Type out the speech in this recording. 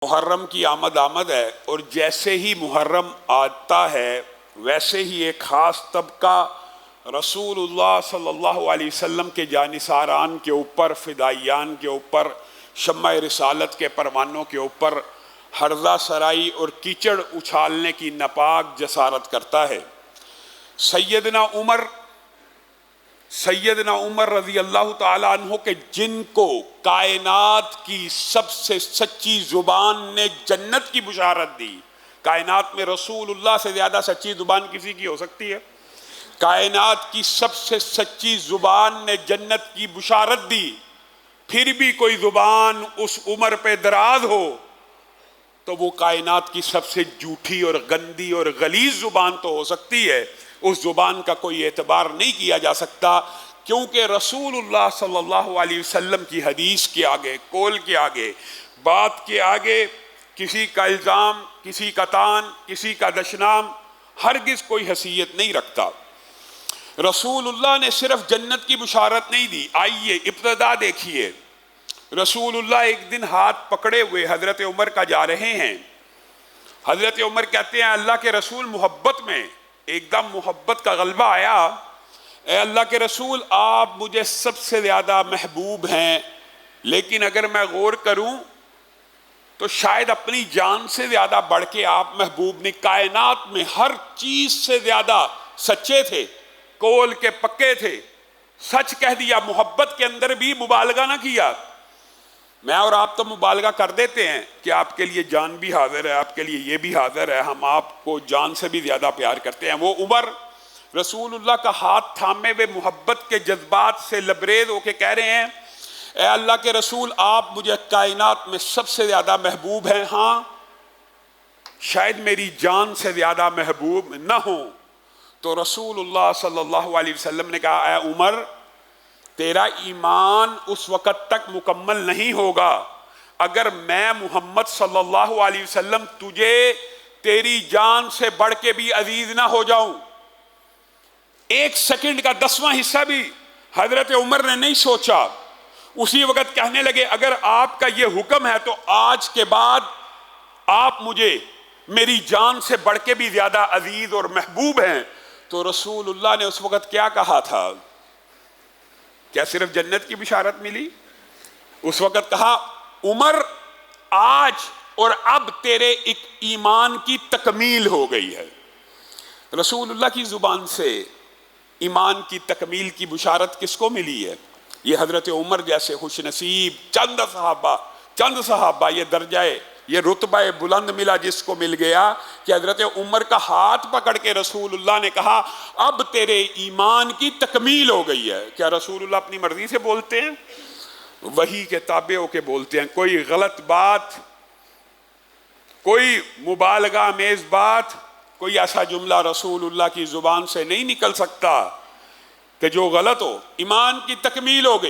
मुहर्रम की आमद है और जैसे ही मुहर्रम आता है वैसे ही एक ख़ास तबका रसूलुल्लाह सल्लल्लाहु अलैहि वसल्लम के जानिसारान के ऊपर, फ़िदाइयान के ऊपर, शम्मा रिसालत के परवानों के ऊपर हर्जा सराई और कीचड़ उछालने की नापाक जसारत करता है। सैयदना उमर रज़ी अल्लाह ताला अन्हु के जिनको कायनात की सबसे सच्ची ज़ुबान ने जन्नत की बुशारत दी। कायनात में रसूलुल्लाह से ज़्यादा सच्ची ज़ुबान किसी की हो सकती है? कायनात की सबसे सच्ची ज़ुबान ने जन्नत की बुशारत दी, फिर भी कोई ज़ुबान उस उमर पे दराज हो तो वो कायनात की सबसे झूठी और गंदी और गलीज़ ज़ुबान तो हो सकती है। उस ज़ुबान का कोई एतबार नहीं किया जा सकता, क्योंकि रसूलुल्लाह सल्लल्लाहु अलैहि वसल्लम की हदीस के आगे, कौल के आगे, बात के आगे किसी का इल्ज़ाम, किसी का तान, किसी का दशनाम हरगिज़ कोई हैसियत नहीं रखता। रसूलुल्लाह ने सिर्फ जन्नत की बुशारत नहीं दी। आइए इब्तिदा देखिए। रसूलुल्लाह एक दिन हाथ पकड़े हुए हज़रत उमर का जा रहे हैं। हज़रत उमर कहते हैं, अल्लाह के रसूल, मोहब्बत में एकदम मोहब्बत का गलबा आया। ए अल्लाह के रसूल, आप मुझे सबसे ज़्यादा महबूब हैं, लेकिन अगर मैं गौर करूं तो शायद अपनी जान से ज़्यादा बढ़ के आप महबूब नहीं। कायनात में हर चीज़ से ज़्यादा सच्चे थे, कौल के पक्के थे, सच कह दिया, मोहब्बत के अंदर भी मुबालगा ना किया। मैं और आप तो मुबालगा कर देते हैं कि आपके लिए जान भी हाजिर है, आपके लिए ये भी हाजिर है, हम आपको जान से भी ज़्यादा प्यार करते हैं। वो उमर रसूलुल्लाह का हाथ थामे वे मोहब्बत के जज्बात से लबरेज होके कह रहे हैं, ए अल्लाह के रसूल, आप मुझे कायनात में सबसे ज़्यादा महबूब हैं। हाँ, शायद मेरी जान से ज़्यादा महबूब न हो। तो रसूलुल्लाह सल्लल्लाहु अलैहि वसल्लम ने कहा, ए उमर, तेरा ईमान उस वक़्त तक मुकम्मल नहीं होगा अगर मैं मोहम्मद सल्लल्लाहु अलैहि वसल्लम तुझे तेरी जान से बढ़ के भी अजीज ना हो जाऊं। एक सेकंड का 10वां हिस्सा भी हजरत उमर ने नहीं सोचा। उसी वक़्त कहने लगे, अगर आपका ये हुक्म है तो आज के बाद आप मुझे मेरी जान से बढ़ के भी ज्यादा अजीज और महबूब हैं। तो रसूलुल्लाह ने उस वक़्त क्या कहा था? क्या सिर्फ जन्नत की बिशारत मिली? उस वक़्त कहा, उमर, आज और अब तेरे एक ईमान की तकमील हो गई है। रसूलुल्लाह की ज़ुबान से ईमान की तकमील की बुशारत किसको मिली है? ये हज़रत उमर जैसे खुशनसीब चंद सहाबा ये दर्जाए, ये रुतबा बुलंद मिला जिसको मिल गया कि हज़रत उमर का हाथ पकड़ के रसूलुल्लाह ने कहा, अब तेरे ईमान की तकमील हो गई है। क्या रसूलुल्लाह अपनी मर्जी से बोलते हैं? वही के ताबे होके बोलते हैं। कोई गलत बात, कोई मुबालगा अमेज़ बात, कोई ऐसा जुमला रसूलुल्लाह की ज़ुबान से नहीं निकल सकता कि जो गलत हो। ईमान की तकमील हो गई।